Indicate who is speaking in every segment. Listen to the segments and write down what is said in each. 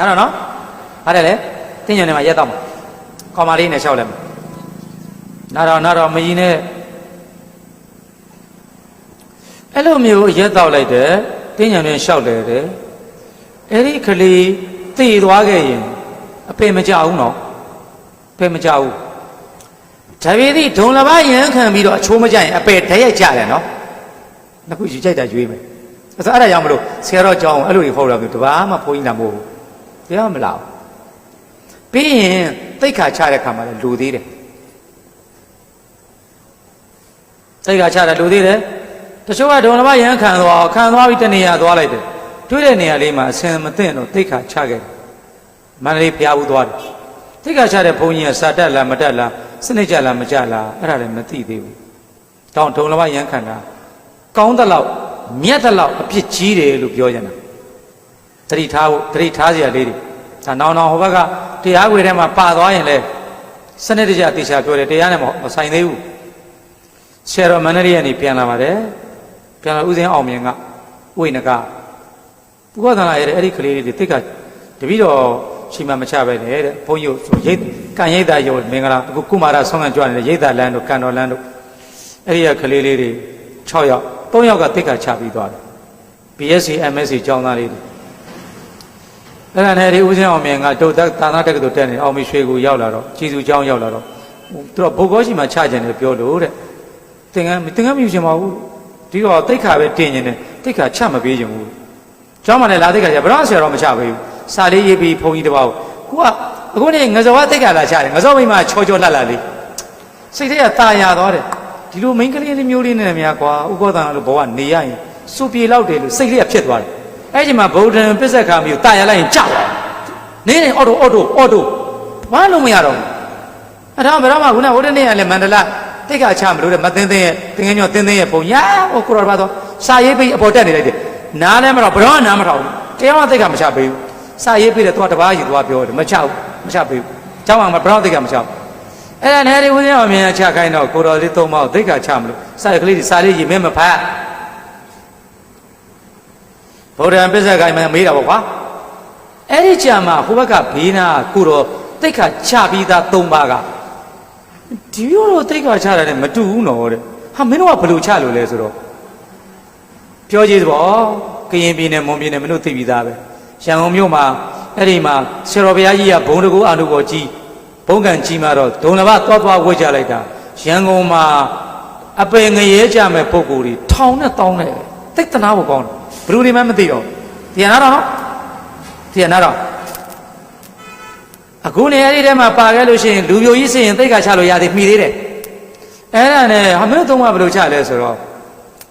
Speaker 1: đó nó ở đây đấy thế nhiều này mà dễ tông con mà đi này sao làm nó rồi mấy gì nè ấy lúc nhiều dễ tao lại đấy thế nhiều này sao lại đấy ấy đi cái gì tì đoá cái gì pe mà cháu nó pe mà cháu tại vì đi thùng là bao nhiêu khăn bị đó chua mà chạy pe thấy chả là nó cứ chỉ chạy đại duy mày sao ở đây làm được xe rồi chồng ở lối phao là được ba mà phơi nằm mồ thế mà lão bây giờ tất cả cha là làm mà lùi đi đấy tất cả cha là lùi đi đấy tôi số là thùng là bao nhiêu khăn đó bị tên này đó lại đấy tôi đây này lấy mà xem mà tên nó tất cả cha cái mà lấy phía áo đó tất cả cha là phơi nhiều sát đất là mà đất là sinh nhật là mà cha là ở đây mà tí đi trong thùng là bao nhiêu khăn đóကောင်းတဲ့လောက်မြတ်တဲ့လောက်အပြစ်ကြီးတယ်လို့ပြောကြတာတတိထားစရာလေးတွေဒါနောင်ဟိုဘက်ကတရားခွေထဲမှာပါသွားရင်လေစနစ်တကျတေချာပြောတယ်တရားနဲ့မဆိုင်သေးဘူးဆရာတော်မန္တလေးကနေပြန်လာပါတယ်ပြန်လာဦးစင်းအောင်မြင်ကဝိနကသူကသနာရတဲ့အဲ့ဒီကလေးတွေတိတ်ကတပည့်တော်ချိန်မှမချပဲလေတဲ့ဘုန်းကြီးဆိုရိတ်ကန်ရိတ်တာရောမင်္ဂလာအခုကုမာရဆောင်းကန်ကြွနေတဲ့ရိတ်တာလန်းတို့ကန်တော်လန်းတို့အဲ့ဒီကလေးလေးတွေ6ယောက်3ယောက်ကတိတ်ကချပြီးသွားတယ် BSc MSc ကျောင်းသားလေးတွေအဲ့ဒါနဲ့ဒီဦးစင်းအောင်မြင်ကဒုတ်သာသနာတက္ကသိုလ်တက်နေအောင်မရွှေကိုရောက်လာတော့ကျေးဇူးကျောင်းရောက်လာတော့သူကဘုတ်ကောရှိမှချကြတယ်ပြောလို့တဲ့သင်္ကန်းမယူချင်ပါဘူးဒီတော့တိတ်ခါပဲတင်နေတယ်တိတ်ခါချမပေးချင်ဘူးကျောင်းမှာလည်းလာတိတ်ခါချဘရောဆရာတော်မချပေးဘူးစာလေးရေးပြီးဘုန်းကြီးတစ်ပါးကိုကအခုနေငစောဝတိတ်ခါလာချတယ်ငစောမိမချောလှလှလေးစိတ်ထဲကตาရသွားတယ်ဒီလိုမိန်းကလေးလေးမျိုးလေးနဲ့များကွာဥပဒေလို့ဘဝနေရရင်စုပြေလောက်တယ်လို့စိတ်လေးကဖြစ်သွားတယ်အဲ့ဒီမှာဗုဒ္ဓံပစ္စကမျိုးတာရလိုက်ရင်ကြောက်နေနေအော်တိုဘာလို့မရတော့ဘူးအဲ့ဒါဘယ်တော့မှခုနဟိုတနေ့ကလည်းမန္တလာတိတ်ကချမလို့တဲ့မသိသိရဲ့တင်ငယ်ညောတင်းသိရဲ့ပုံညာဟိုကိုရောဘာတော့စာရေးပြီးအပေါ်တက်နေလိုက်တယ်နားလည်းမတော့ဘယ်တော့နားမထောင်ဘူးတရားမှတိတ်ကမချပေးဘူးစာရေးပြီးတယ်သူကတပားယူသွားပြောတယ်မချပေးဘူးကျောင်းမှာဘယ်တော့တိတ်ကမချဘူးအဲ့ဒါနဲ့ဒီဦးဇင်းအောင်မြင်ချခိုင်းတော့ကိုတော်လေးသုံးပါးတိတ်ကချမလို့စာကလေးစာလေးရေမင်းမဖတ်ဗုဒ္ဓံပစ္စကမှမေးတာပေါ့ကွာအဲ့ဒီကြာမှာဟိုဘက်ကဘေးနာကိုတော်တိတ်ခါချပြီးသား၃ပါးကဒီလိုတော့တိတ်ခါချတာနဲ့မတူဘူးနော်တဲ့ဟာမင်းတို့ကဘယ်လိုချလို့လဲဆိုတော့ပြောကြည့်ပေါ့ကရင်ပြည်နယ်မွန်ပြည်နယ်မင်းတို့သိပြီးသားပဲရန်ကုန်မြို့မှာအဲ့ဒီမှာဆရာတော်ဘုရားကြီးကဘုံတကူအာနုဘောကြီးဘုံကံကြီးမှာတော့ဒုံလဘသွားဝှက်ကြလိုက်တာရန်ကုန်မှာအပင်ငရဲကြမဲ့ပုဂ္ဂိုလ်တွေထောင်နဲ့တောင်းတယ်တိတ်တနာဖို့ကောင်းတယ်ဘယ်လိုဒီမှမသိတော့တရားနာတော့အခုနေရာဒီထဲမှာပါခဲ့လို့ရှိရင်လူပြိုကြီးစင်ရင်တိတ်ခါချလို့ရသေးမှီသေးတယ်အဲ့ဒါနဲ့ဟာမင်းသုံးပါဘယ်လိုချလဲဆိုတော့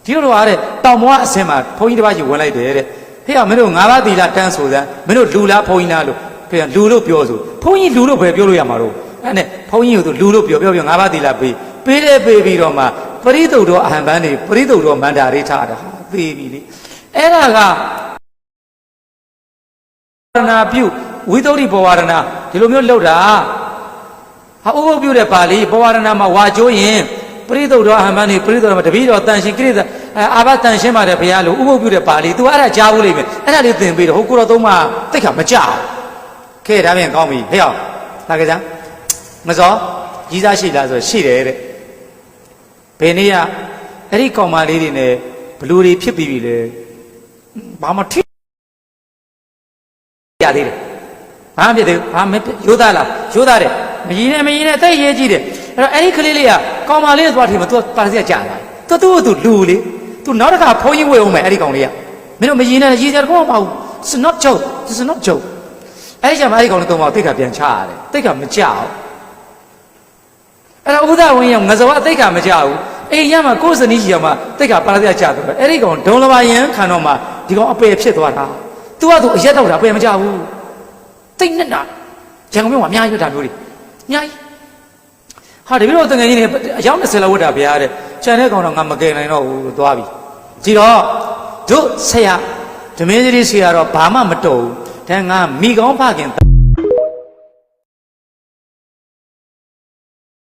Speaker 1: ဒီလိုအားတဲ့တောင်ဘွားအစင်မှာဘုန်းကြီးတစ်ပါးကြီးဝင်လိုက်တယ်တဲ့ဟေ့မင်းတို့၅ပါးသီလတန်းဆိုစမ်းမင်းတို့လူလားဘုန်းကြီးလားလို့ဖေလူလို့ပြောဆိုဘုန်းကြီးလူလို့ပဲပြောလို့ရမှာတော့အဲ့နဲ့ဘုန်းကြီးကသူလူလို့ပြော၅ပါးသီလပေးပြီးတော့မှပရိသုတ်တော်အဟံပန်းနေပရိသုတ်တော်မန္တာရိထားတာပေးပြီလေအဲ့ဒါကဝါဒနာပြုဝိသုဒ္ဓိဘဝရဏဒီလိုမျိုးလောက်တာဟာဥပုပ်ပြုတဲ့ပါဠိဘဝရဏမှာဝါကျိုးရင်ပရိသုတ်တော်အဟံပန်းနေပရိသုတ်တော်တပည့်တော်တန်ရှင်ကိရိတာအာဘတန်ရှင်ပါတယ်ဘုရားလို့ဥပုပ်ပြုတဲ့ပါဠိ तू အဲ့ဒါကြားဘူးလိမ့်မယ်အဲ့ဒါလေးသင်ပေးတော့ဟိုကိုတော်သုံးမှာတိတ်ခါမကြောက်ခဲဒါပြန်ကောင်းပြီဟဲ့အောင်လာကြစမ်းမစောကြီးစားရှိလားဆိုရှိတယ်တဲ့ဘယ်နေ့ကအဲ့ဒီကောင်မလေးတွေနဲ့ဘလူတွေဖြစ်ပြီးပြီလေဘာမှထိရသေးတယ်ဘာမှဖြစ်သေးဘာမရိုးသားလားရိုးသားတယ်မကြီးနဲ့တိတ်ရေးကြည့်တယ်အဲ့တော့အဲ့ဒီကလေးလေးကကောင်မလေးသွားထင်မသူပါစရာကြာလာသူလူလေသူနောက်တစ်ခါဖုန်းကြီးဝယ်အောင်မယ်အဲ့ဒီကောင်လေးကမင်းတို့မကြီးနဲ့ရေးကြတော့မဟုတ်ဘူး it's not joke အဲ့ဒီကျမှအဲ့ဒီကောင်လေးတော့တိတ်ကပြန်ချရတယ်တိတ်ကမကြောက်အဲ့တော့ဥဒဝင်းရောငဇောအတိတ်ကမကြောက်ဘူးအေးရမှာကိုယ်စနီးကြီးရောမှတိတ်ကပါစရာကြာတယ်အဲ့ဒီကောင်ဒုံလဘယံခံတော့မှဒီကောင်အပယ်ဖြစ်သွားတာသူကသူအရက်တော့တာအပယ်မကြောက်ဘူးတိတ်နဲ့နာရန်ကုန်မြို့မှာအများကြီးဒါမျိုးတွေအများကြီးဟာဒီလိုတငယ်ကြီးနေအယောက်20လောက်ဝတ်တာဗျာတဲ့ခြံတဲ့ကောင်တော့ငါမကယ်နိုင်တော့ဘူးသွားပြီကြည့်တော့တို့ဆရာဓမင်းကြီးဆရာတော့ဘာမှမတော်ဘူးဒါငါမိကောင်းဖခင်